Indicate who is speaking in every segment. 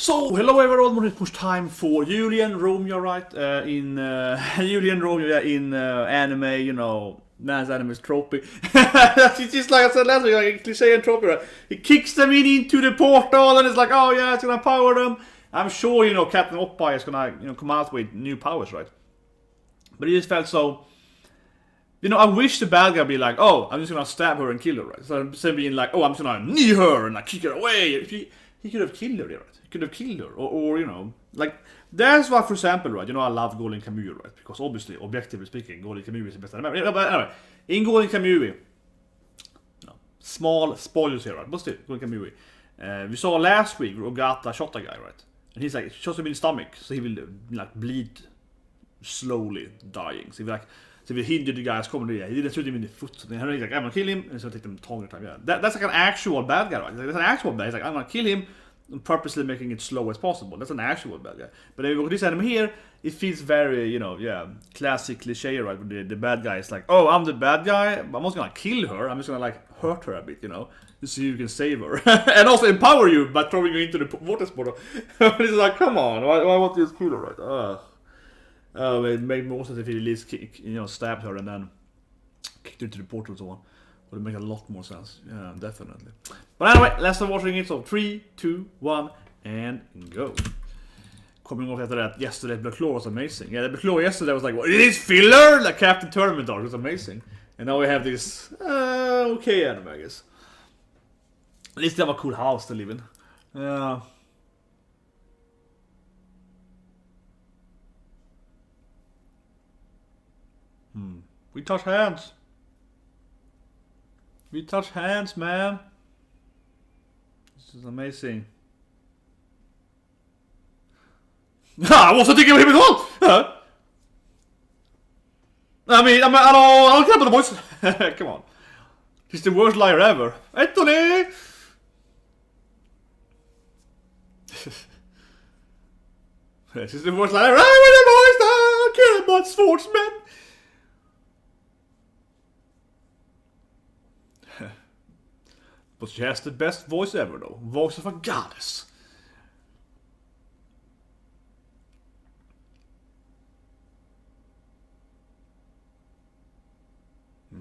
Speaker 1: So, hello everyone, it's push time for Julian Romeo, right? Julian Romeo in anime, you know, man's anime trophy. It's just like I said last week, like cliche and trophy, right? He kicks them into the portal and it's like, oh yeah, it's gonna power them. I'm sure, you know, Captain Oppai is gonna, you know, come out with new powers, right? But it just felt so... You know, I wish the bad guy would be like, oh, I'm just gonna stab her and kill her, right? So instead of being like, oh, I'm just gonna knee her and like kick her away. He could have killed her, right? He could have killed her, or you know, like that's why, for example, right? You know, I love Golden Kamuy, right? Because obviously, objectively speaking, Golden Kamuy is the best anime. But anyway, in Golden Kamuy, no, small spoilers here, right? But still, Golden Kamuy. We saw last week Ogata shot a guy, right? And he's like shot him in the stomach, so he will like bleed slowly, dying. So he will hinder the guys coming to. He didn't shoot him in the foot. So he's like, I'm gonna kill him, and so take them tongue time. Yeah, that's like an actual bad guy, right? That's an actual bad. He's like, I'm gonna kill him, and purposely making it slow as possible. That's an actual bad guy. But then with this anime here, it feels very, you know, yeah, classic cliche, right? Where the bad guy is like, oh, I'm the bad guy, but I'm not gonna kill her. I'm just gonna like hurt her a bit, you know, just so you can save her, and also empower you by throwing you into the water sport. It's like, come on, why won't you just kill her, right? It made more sense if he at least stabbed her and then kicked her into the portal and so on. Would make a lot more sense. Yeah, definitely. But anyway, let's start watching it. So 3, 2, 1, and go. Coming off after that, yesterday Black Claw was amazing. Yeah, the Black Claw yesterday was like, what, it is filler? Like Captain Tournament Dog was amazing. And now we have this okay anime, I guess. At least they have a cool house to live in. Yeah. We touch hands. We touch hands, man. This is amazing. I wasn't thinking of him at all. I don't care about the boys. Come on. He's the worst liar ever. Anthony! This is the worst liar ever. I don't care about sportsmen. But she has the best voice ever, though. Voice of a goddess.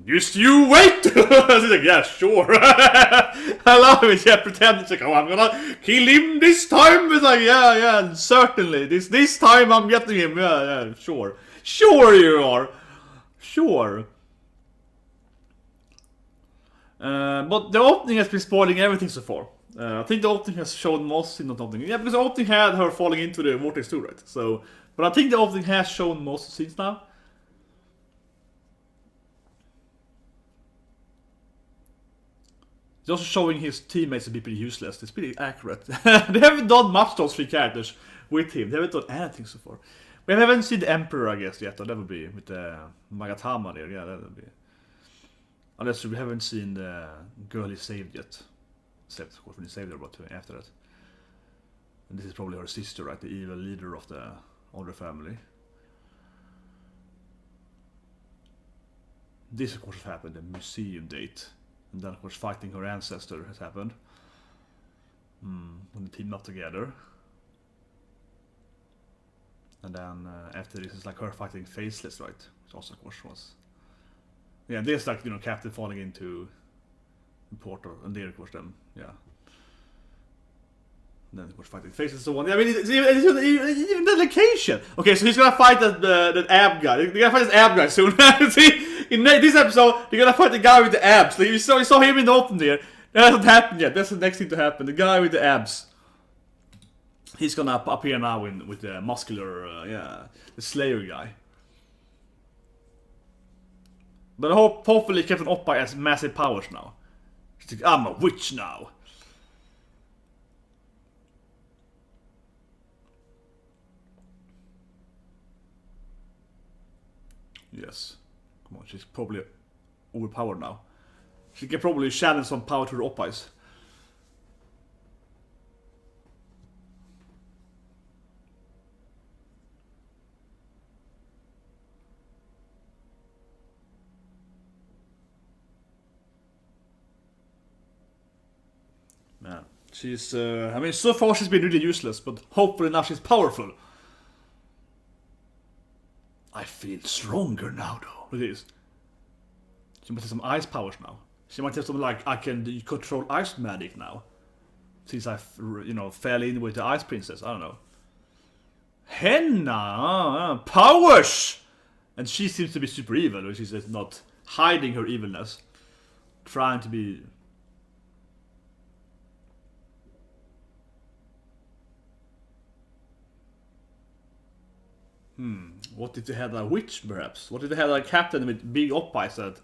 Speaker 1: Just you wait! She's like, yeah, sure. I love it. Yeah, pretend it's like, oh, I'm gonna kill him this time. It's like, yeah, certainly. This time I'm getting him. Yeah, sure. Sure you are. Sure. But the opening has been spoiling everything so far. I think the opening has shown most in the opening. Yeah, because the opening had her falling into the vortex too, right? So, but I think the opening has shown most scenes now. It's also showing his teammates to be pretty useless. It's pretty accurate. They haven't done much those three characters with him. They haven't done anything so far. We haven't seen the Emperor, I guess, yet. That would be with the Magatama there. Yeah, that would be. Unless we haven't seen the girl he saved yet. Except, of course, when he saved her, but after that. And this is probably her sister, right? The evil leader of the older family. This, of course, has happened. The museum date. And then, of course, fighting her ancestor has happened. When they team up together. And then, after this, it's like her fighting Faceless, right? Which also, of course, was... Yeah, this like, you know, Captain falling into the portal, and there of course then, yeah. And then of course fighting faces and so on. I mean, it's even the location. Okay, so he's gonna fight that ab guy. They're gonna fight this ab guy soon. See, in this episode, they're gonna fight the guy with the abs. Like, you saw him in the open there. That hasn't happened yet. That's the next thing to happen. The guy with the abs. He's gonna appear now with the muscular, the Slayer guy. But hopefully Captain Oppai has massive powers now. She's like, I'm a witch now. Yes. Come on, she's probably overpowered now. She can probably channel some power to the Oppais. Man, She's, I mean, so far she's been really useless, but hopefully now she's powerful. I feel stronger now, though. Look at this. She might have some ice powers now. She might have some, like, I can control ice magic now. Since I, fell in with the ice princess. I don't know. Henna! Powers! And she seems to be super evil, which is not hiding her evilness. Trying to be... What if they had a witch, perhaps? What if they had a captain with big Oppai that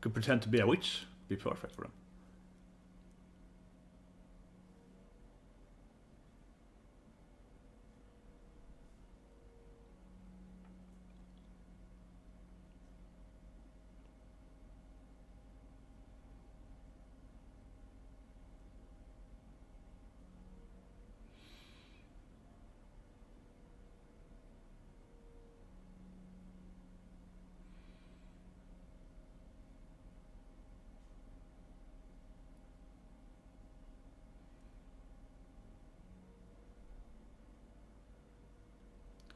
Speaker 1: could pretend to be a witch? Be perfect for them.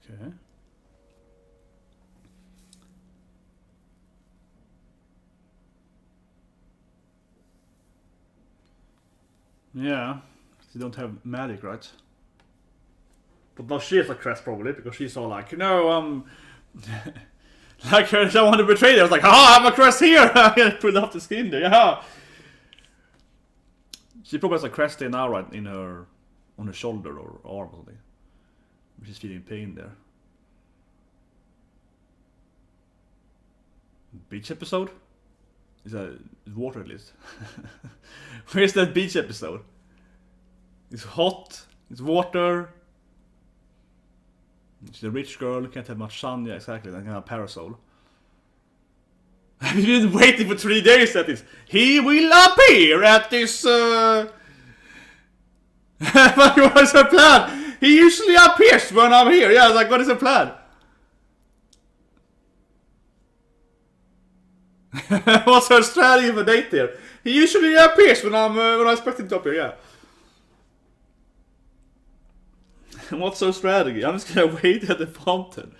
Speaker 1: Okay. Yeah, they don't have magic, right? But now she has a crest probably, because she's all like, no, like I want to betray them. I was like, I have a crest here! I'm gonna put up the skin there, yeah! She probably has a crest there now, right, in her, on her shoulder or arm or something. She's feeling pain there. Beach episode? Is that water at least? Where's that beach episode? It's hot, it's water. She's a rich girl, can't have much sun, yeah exactly, then can have a parasol. I've been waiting for 3 days at this. He will appear at this what is her plan? He usually appears when I'm here. Yeah, I was like, what is her plan? What's her strategy for date there? He usually appears when I expect him to appear, yeah. What's her strategy? I'm just gonna wait at the fountain.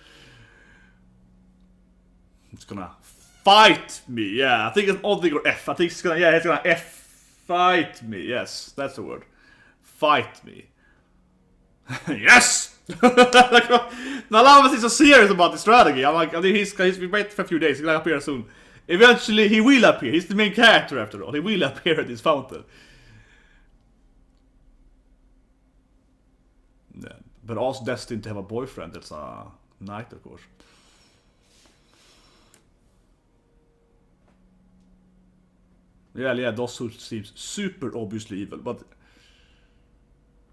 Speaker 1: It's gonna fight me, yeah. I think it's oddly or F. I think it's gonna, it's gonna F fight me. Yes, that's the word. Fight me. Yes! Now Lamas is so serious about the strategy. I'm like, I think he's been waiting for a few days. He's gonna appear soon. Eventually, he will appear. He's the main character after all. He will appear at this fountain. Yeah, but also destined to have a boyfriend that's a knight, of course. Yeah, those who seems super obviously evil, but...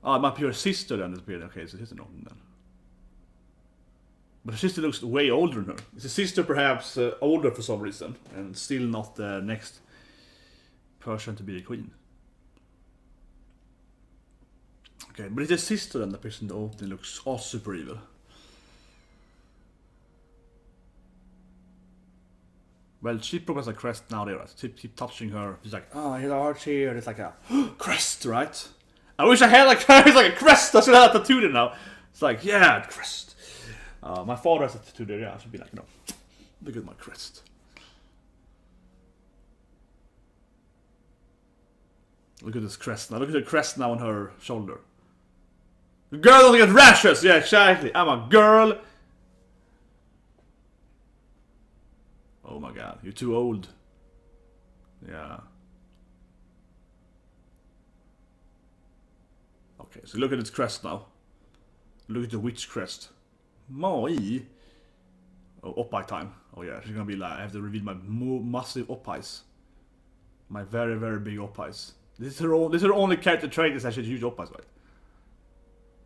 Speaker 1: it might be her sister then. Okay, it's a sister no, then. But her sister looks way older than her. Is the sister perhaps older for some reason, and still not the next person to be the queen? Okay, but it's the sister then, the person that opening looks all super evil. Well, she probably has a crest now there, right? Keep touching her. She's like, oh, here's our chair. It's like a crest, right? I wish I had like a crest. I should have a tattoo there now. It's like, yeah, crest. My father has a tattoo there. Yeah, I should be like, look at my crest. Look at this crest now. Look at the crest now on her shoulder. The girl doesn't get rashes. Yeah, exactly. I'm a girl. Oh my god, you're too old. Yeah. Okay, so look at its crest now. Look at the witch crest. Moi. Oh, Oppai time. Oh yeah, she's gonna be like, I have to reveal my massive Oppais. My very, very big Oppais. This is her only character trait is actually huge Oppais, right?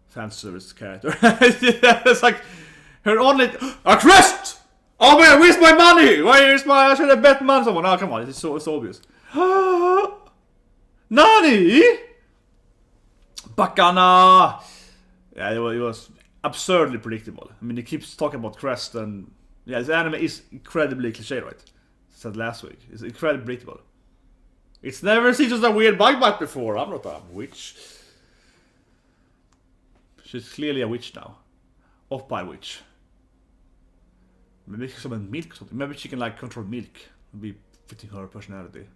Speaker 1: Fan service character. It's like her only a crest! Oh man, where's my money? I should have bet money on someone. Oh come on, it's so obvious. Nani? Bacana! Yeah, it was absurdly predictable. I mean, he keeps talking about Crest and... Yeah, this anime is incredibly cliché, right? Said last week. It's incredibly predictable. It's never seen just a weird bug bite before. I'm not a witch. She's clearly a witch now. Oppai witch. Maybe some milk or something. Maybe she can like control milk. It'd be fitting her personality.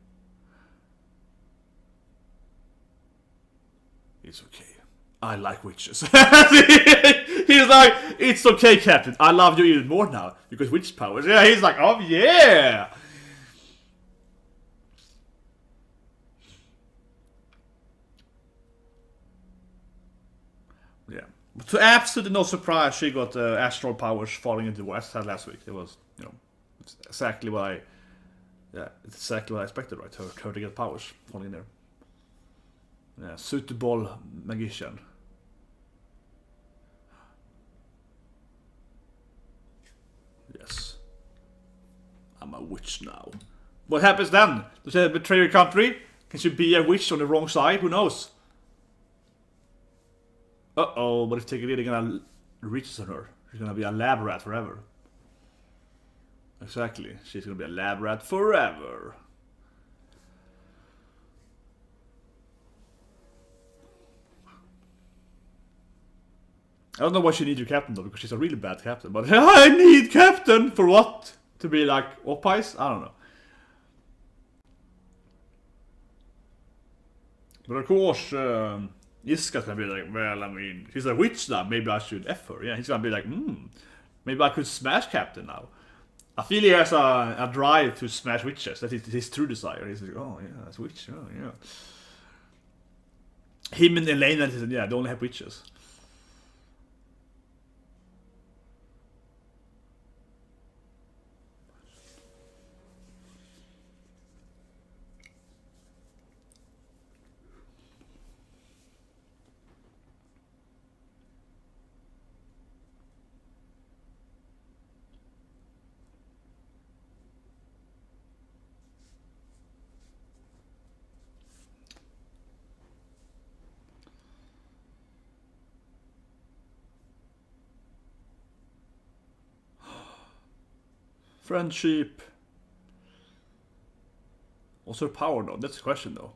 Speaker 1: It's okay. I like witches. He's like, it's okay, Captain. I love you even more now because witch powers. Yeah, he's like, oh yeah. Yeah. But to absolutely no surprise, she got astral powers falling into the west last week. It was, you know, it's exactly what I, yeah, it's exactly what I expected, right? Her to get powers falling in there. Yeah, suitable magician. Yes. I'm a witch now. What happens then? Does she betray your country? Can she be a witch on the wrong side? Who knows? Uh-oh, but if take it in, they're gonna reach on her. She's gonna be a lab rat forever. Exactly. She's gonna be a lab rat forever. I don't know why she needs your captain though, because she's a really bad captain. But I need captain for what? To be like Oppai's? I don't know. But of course, Iska's gonna be like, well, I mean, she's a witch now. Maybe I should F her. Yeah, he's gonna be like, maybe I could smash captain now. I feel he has a drive to smash witches. That is his true desire. He's like, oh yeah, that's witch. Oh yeah. Him and Elena, yeah, they only have witches. Friendship. What's her power though? That's the question though.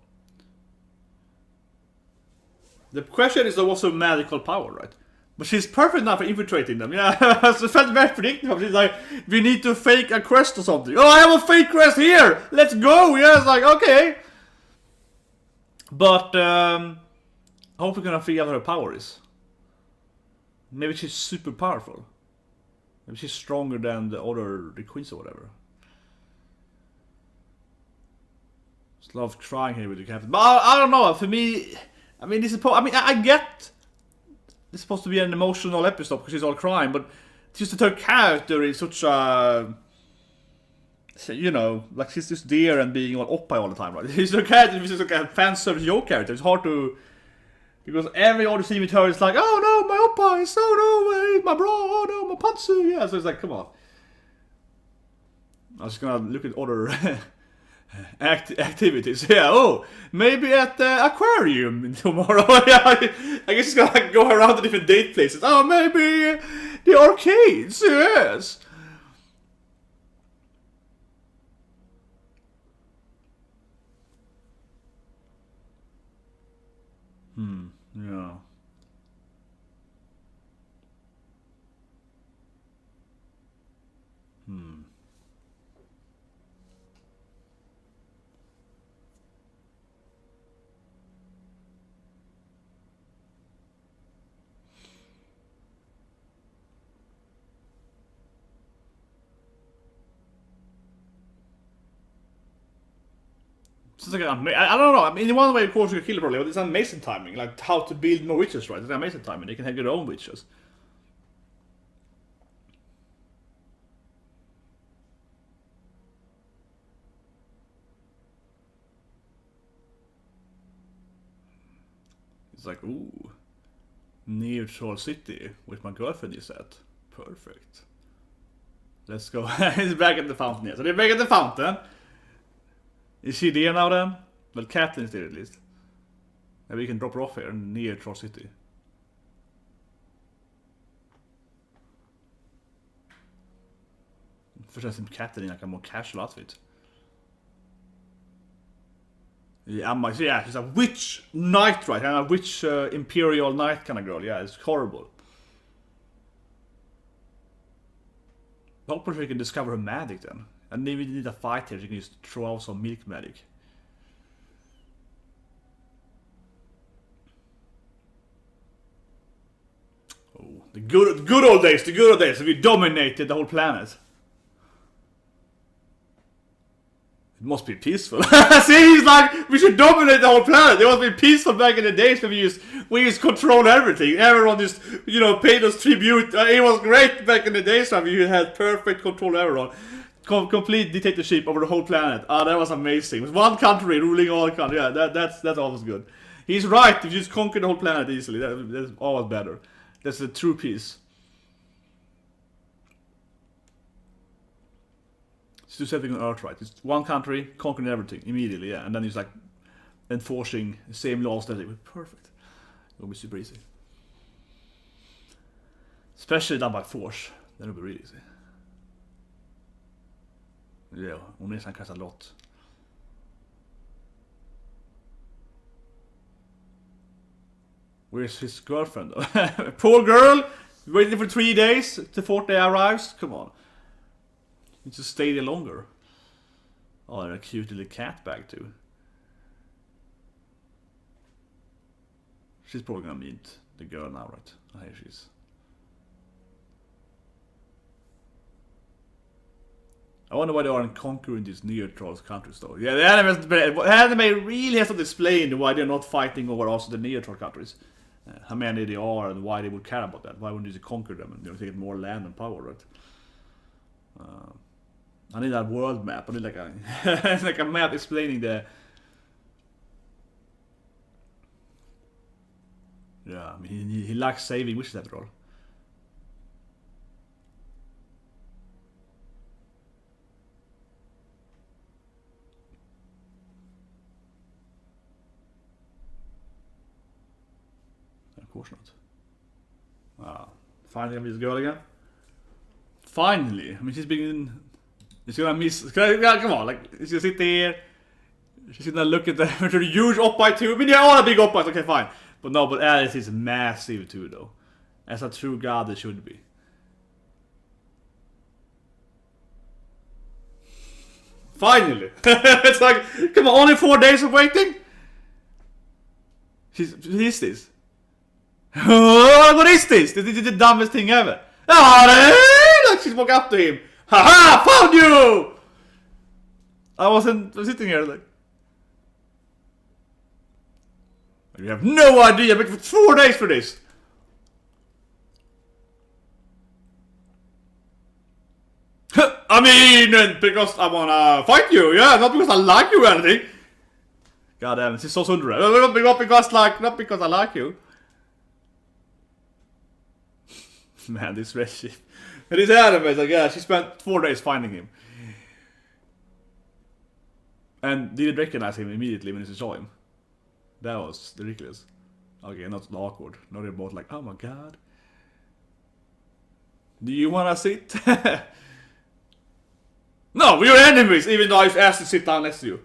Speaker 1: The question is though, what's her magical power, right? But she's perfect now for infiltrating them. Yeah, so that's very predictable. She's like, we need to fake a quest or something. Oh, I have a fake quest here! Let's go! Yeah, it's like, okay. But, I hope we're gonna figure out what her power is. Maybe she's super powerful. Maybe she's stronger than the queens or whatever. Just love trying here with the captain. But I don't know, for me, I mean, I get this is supposed to be an emotional episode because she's all crying, but just that her character is such a, you know, like she's just there and being on Oppai all the time, right? She's her character, she's like a fan service joke character. It's hard to, because every other scene with her is like, oh no, my Oppai, oh no, my bra, oh no, my pantsu, yeah. So it's like, come on. I was gonna look at other activities. Yeah, oh, maybe at the aquarium tomorrow. Yeah, I guess it's gonna like, go around to different date places. Oh, maybe the arcades. Yes. Yeah. It's like I don't know. I mean, in one way, of course, you can kill it probably, but it's amazing timing. Like how to build more witches, right? It's amazing timing. They can have their own witches. It's like, ooh, neutral city, which my girlfriend is at. Perfect. Let's go. He's back at the fountain here. So they're back at the fountain. Is she there now then? Well, Captain is there at least. Maybe we can drop her off here near Troll City. Först som Captain i en more casual outfit. Yeah, she's a witch knight, right? And a witch imperial knight kind of girl. Yeah, it's horrible. Hopefully she can discover her magic then. And maybe we need a fight here, she can just throw out some milk magic. Oh, the good old days, we dominated the whole planet. It must be peaceful. See, he's like, we should dominate the whole planet. It must be peaceful back in the days when we used control everything. Everyone just, paid us tribute. It was great back in the days when you had perfect control of everyone. Complete dictatorship over the whole planet. That was amazing. It was one country ruling all countries. Yeah, that's always good. He's right. If you just conquer the whole planet easily, that's always better. That's the true peace. Do something on Earth, right? It's one country conquering everything immediately, yeah, and then he's like enforcing the same laws that it was perfect. It'll be super easy, especially done by force. That'll be really easy. Yeah, Onesan cares a lot. Where's his girlfriend though? Poor girl, waiting for 3 days till 4th day arrives. Come on. To stay there longer. Oh, and a cute little cat bag too. She's probably gonna meet the girl now, right? Oh, here she is. I wonder why they aren't conquering these neutral countries though. Yeah, the anime really has to explain why they're not fighting over also the neutral countries. How many they are and why they would care about that. Why wouldn't they conquer them and take more land and power, right? I need that world map. I need like a like a map explaining the. Yeah, I mean he likes saving wishes after all. Of course not. Finally, I'm this girl again. Finally, I mean she's been. She's gonna miss. Come on, like she's gonna sit there. She's gonna look at the huge Oppai too. I mean, they're all big Oppais. Okay, fine. But no, but Alice is massive too, though. As a true god, it should be. Finally, it's like, come on, only 4 days of waiting. Who is this? What is this? This is the dumbest thing ever. Like she's walking up to him. Haha! Found you! I was sitting here like. You have no idea, but for 4 days for this. I mean, because I wanna fight you, yeah, not because I like you or anything. God damn, this is so sundra. Not because I like you. Man, this red shit. And this anime is like, yeah, she spent 4 days finding him. And didn't recognize him immediately when she saw him. That was ridiculous. Okay, not awkward. Now they're both like, oh my god. Do you wanna sit? No, we're enemies, even though I've asked to sit down next to you.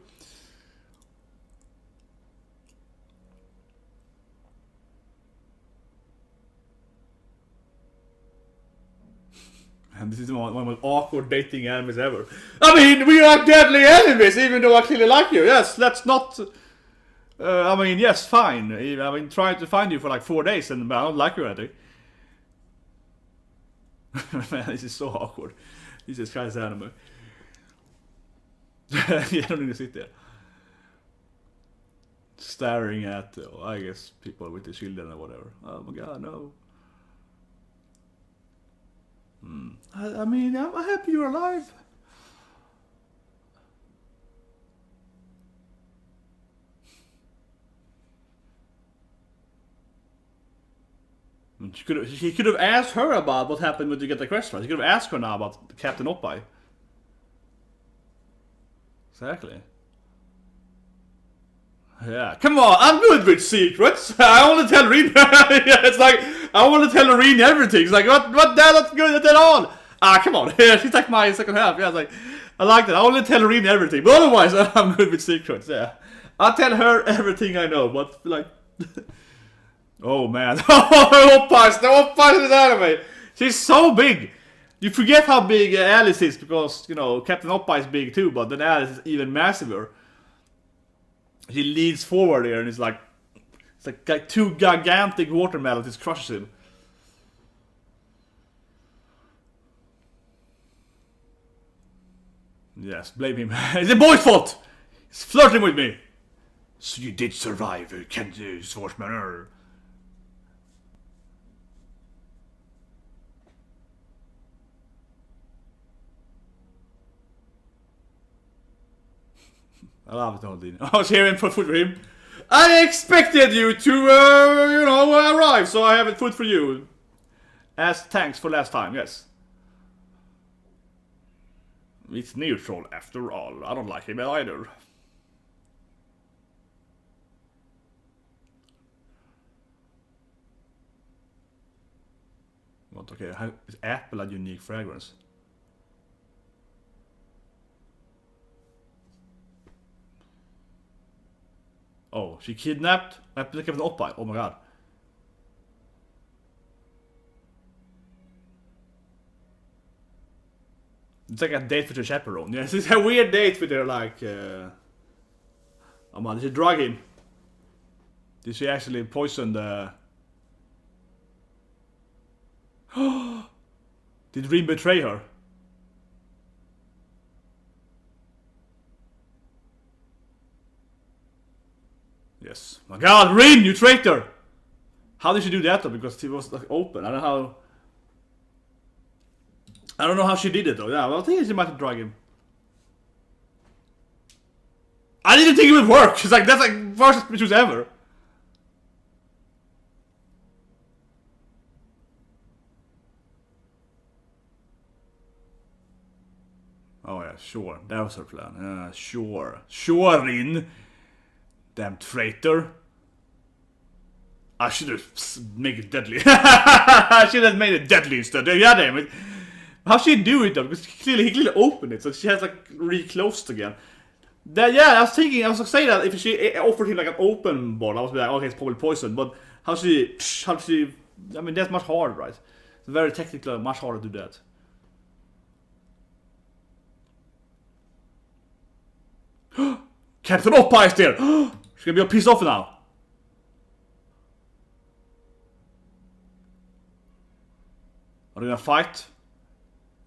Speaker 1: And this is one of the most awkward dating animes ever. I mean, we are deadly enemies, even though I clearly like you. Yes, let's not... I mean, yes, fine. I've been trying to find you for like 4 days, and I don't like you already. Man, this is so awkward. Jesus Christ, anime. You don't need to sit there. Staring at, I guess, people with the children or whatever. Oh my god, no. I mean, I'm happy you're alive. He could have asked her about what happened when you get the Crest, right? He could have asked her now about Captain Oppai. Exactly. Yeah, come on, I'm good with secrets. I want to tell Rin. Yeah, it's like, I want to tell Rin everything. It's like, what, that's not good at all. Come on. Yeah, she's like my second half. Yeah, it's like, I like that. I want to tell Rin everything. But otherwise, I'm good with secrets. Yeah. I'll tell her everything I know, but like... Oh man, Oppai in this anime! She's so big! You forget how big Alice is, because, you know, Captain Oppai is big too, but then Alice is even massiver. He leads forward here and it's like two gigantic watermelons just crushes him. Yes, blame him. It's the boy's fault! He's flirting with me! So you did survive, can't you, swordsman? I love it, Aldine. I was here in food for him. I expected you to, you know, arrive, so I have food for you. As thanks for last time, yes. It's neutral after all. I don't like him either. What? Okay, is apple a unique fragrance? Oh, she kidnapped Captain Oppai. Oh my god. It's like a date with her chaperone. Yes, it's a weird date with her, like... Oh man, did she drug him? Did she actually poison the... Did Rin betray her? Yes. My god, Rin, you traitor! How did she do that though? Because she was like open. I don't know how she did it though. Yeah, well, I think she might have drugged him. I didn't think it would work. She's like, that's like first choose ever. Oh yeah, sure. That was her plan. Sure. Sure, Rin. Damn traitor. I should have made it deadly. I should have made it deadly instead. Yeah, damn it. How she do it though? Because he clearly opened it, so she has like re-closed again. That, yeah, I was saying that if she offered him like an open ball, I was like, okay, it's probably poison. But how she, I mean, that's much harder, right? It's very technical, much harder to do that. Captain Oppai is there! She's gonna be all pissed off now. Are they gonna fight?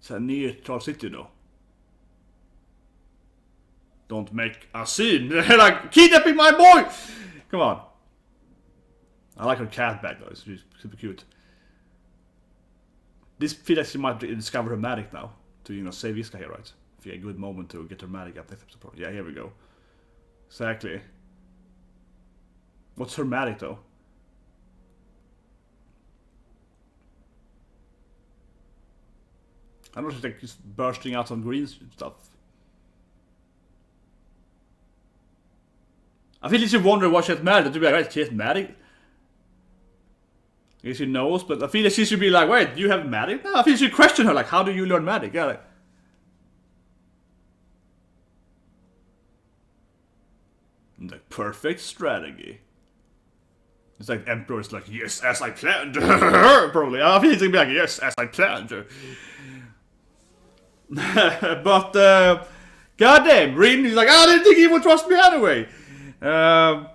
Speaker 1: It's a neutral city though. Don't make a scene. They're like, kidnapping my boy! Come on. I like her cat bag though, it's super cute. This feels like she might discover her magic now. To, you know, save Iska here, right? If a good moment to get her magic up next episode. Yeah, here we go. Exactly. What's her magic though? I don't know, she's like just bursting out some green stuff. I feel like she wonder what she has magic. To be like, wait, she has magic? I guess she knows, but I feel like she should be like, wait, you have magic? No, I feel she should question her, like, how do you learn magic? Yeah, like... Like, perfect strategy. It's like Emperor's like, yes, as I planned. Probably. I feel he's gonna be like, yes, as I planned. But, goddamn, Rin is like, I didn't think he would trust me anyway. I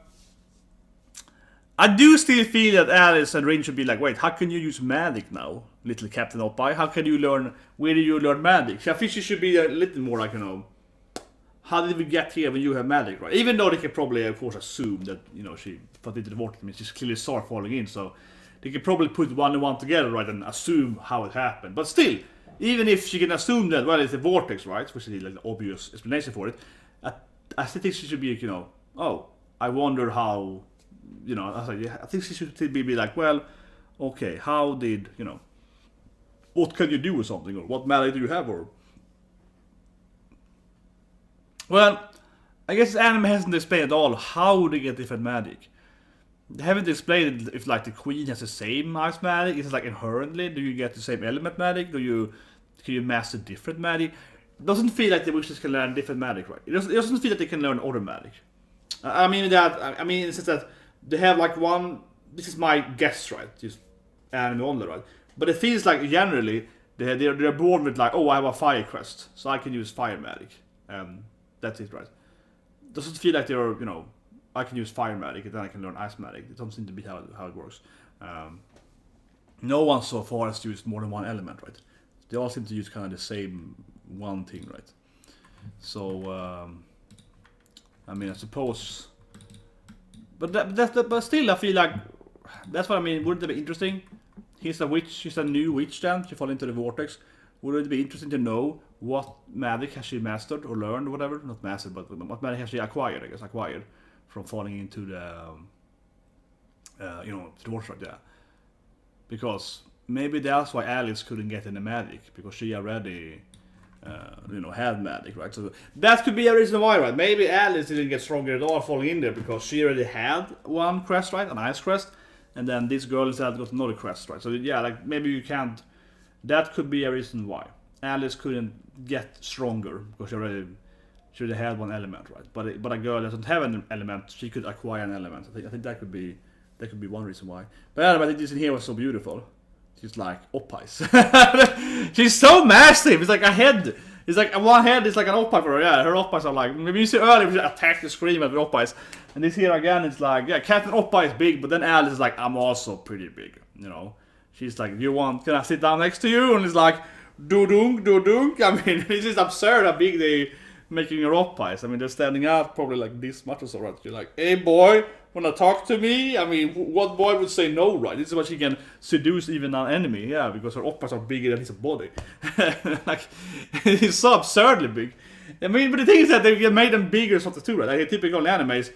Speaker 1: do still feel that Alice and Rin should be like, wait, how can you use magic now, little Captain Oppai? How can you learn, where do you learn magic? I think she should be a little more like, you know, how did we get here when you have magic, right? Even though they can probably, of course, assume that, you know, she put into the water, I mean, she clearly saw her falling in, so they can probably put one and one together, right, and assume how it happened. But still, even if she can assume that, well, it's a vortex, right, which is like the obvious explanation for it, I still think she should be, you know, oh, I wonder how, you know, I think she should be like, well, okay, how did, you know, what can you do with something, or what magic do you have, or... Well, I guess anime hasn't explained at all how they get different magic. They haven't explained if like the queen has the same ice magic. Is it like inherently? Do you get the same element magic? Can you master different magic? It doesn't feel like the witches can learn different magic, right? It doesn't feel like they can learn other magic. I mean that. I mean, it's just that they have like one. This is my guess, right? Just anime only, right? But it feels like generally they're born with like, oh, I have a fire crest, so I can use fire magic. That's it, right? Doesn't feel like they're, I can use fire magic and then I can learn ice magic. It doesn't seem to be how it works. No one so far has used more than one element, right? They all seem to use kind of the same one thing, right? So, I mean, I suppose, but still, I feel like that's what I mean. Wouldn't it be interesting? He's a witch. She's a new witch. Then she fall into the vortex. Would it be interesting to know what magic has she mastered or learned or whatever? Not mastered, but what magic has she acquired? I guess acquired from falling into the, to the vortex, yeah. Because maybe that's why Alice couldn't get any magic, because she already, had magic, right? So that could be a reason why, right? Maybe Alice didn't get stronger at all falling in there because she already had one crest, right? An ice crest. And then this girl instead got another crest, right? So yeah, like maybe you can't. That could be a reason why Alice couldn't get stronger because she already had one element, right? But a girl that doesn't have an element, she could acquire an element. I think that could be one reason why. But yeah, but this in here was so beautiful. She's like Oppai's. She's so massive. It's like a head. It's like one head is like an Oppai for her. Yeah, her Oppais are like, maybe you see earlier she attacked the scream at the Oppais. And this here again, it's like, yeah, Captain Oppai is big, but then Alice is like, I'm also pretty big, She's like, can I sit down next to you? And it's like, do-dunk. I mean, it's just absurd how big they making her Oppais. I mean, they're standing out probably like this much or so, right? You're like, hey boy, wanna talk to me? I mean, what boy would say no, right? This is what she can seduce even an enemy, yeah, because her Oppais are bigger than his body. Like, he's so absurdly big. I mean, but the thing is that they made them bigger sort of too, right? Like typical animes,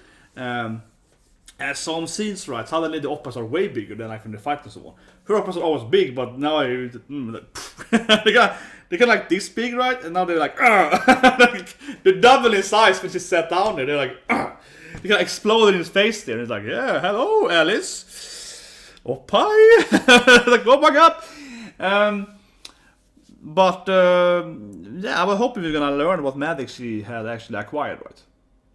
Speaker 1: at some scenes, right, suddenly the Oppas are way bigger than like when they fight and so on. Her Oppas are always big, but now they're like this big, right? And now they're like, like, they're double in size when she sat down there. They're like, they kind of exploded in his face there. And it's like, yeah, hello, Alice. Oppai. Like, oh my god. Yeah, I was hoping we were gonna learn what magic she had actually acquired, right?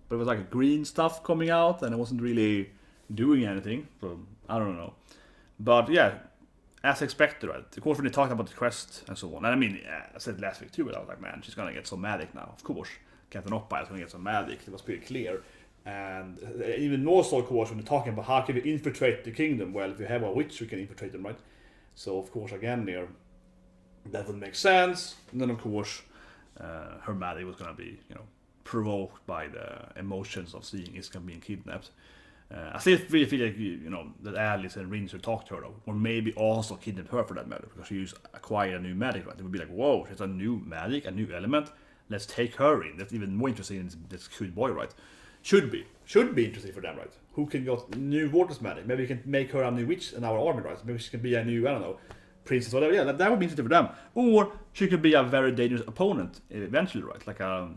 Speaker 1: But it was like green stuff coming out, and it wasn't really doing anything. So I don't know. But yeah, as expected, right? Of course, when they talked about the Crest and so on, and I mean, yeah, I said last week too, but I was like, man, she's gonna get some magic now. Of course, Captain Oppai is gonna get some magic. It was pretty clear. And even more so, of course, when they're talking about how can we infiltrate the kingdom. Well, if you have a witch, we can infiltrate them, right? So of course, again, there, that would make sense. And then of course, her magic was gonna be, provoked by the emotions of seeing Iska being kidnapped. I still really feel like that Alice and Rin should talk to her, though, or maybe also kidnap her for that matter, because she acquired a new magic. Right? It would be like, whoa, she's a new magic, a new element. Let's take her in. That's even more interesting than this cute boy, right? Should be interesting for them, right? Who can get new Vortex magic? Maybe we can make her a new witch in our army, right? Maybe she can be a new, I don't know, princess, whatever. Yeah, that would be interesting for them. Or she could be a very dangerous opponent eventually, right? Like a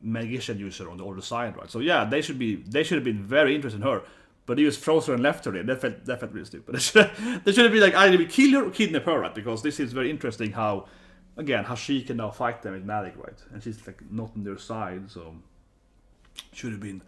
Speaker 1: magician user on the other side, right? So yeah, they should have been very interested in her, but he was frozen and left her there. That felt really stupid. They should have been like, either we kill her or kidnap her, right? Because this is very interesting how she can now fight them with magic, right? And she's like not on their side, so should have been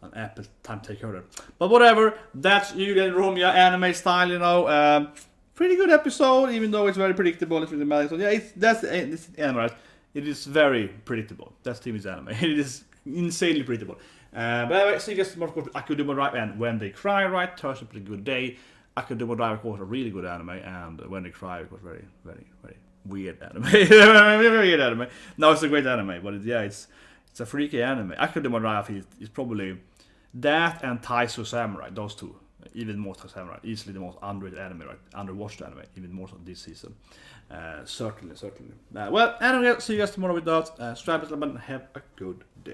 Speaker 1: an apple time to take her there. But whatever, that's Julian Romeo anime style, pretty good episode, even though it's very predictable. It's really magic. So yeah, that's anime, right? It is very predictable. That's TV's anime. It is insanely predictable. But anyway, so you guys more, of course, Akudama Drive and When They Cry, right? Thursday, pretty good day. Akudama Drive, of course, a really good anime, and When They Cry, of course, very, very, very weird anime. Very weird anime. No, it's a great anime, but it's a freaky anime. Akudama Drive is probably that and Taiso Samurai, those two. Even more Taiso Samurai, easily the most underrated anime, right? Underwatched anime, even more so this season. Certainly. Well, anyway, see you guys tomorrow with that. Strap it up and have a good day.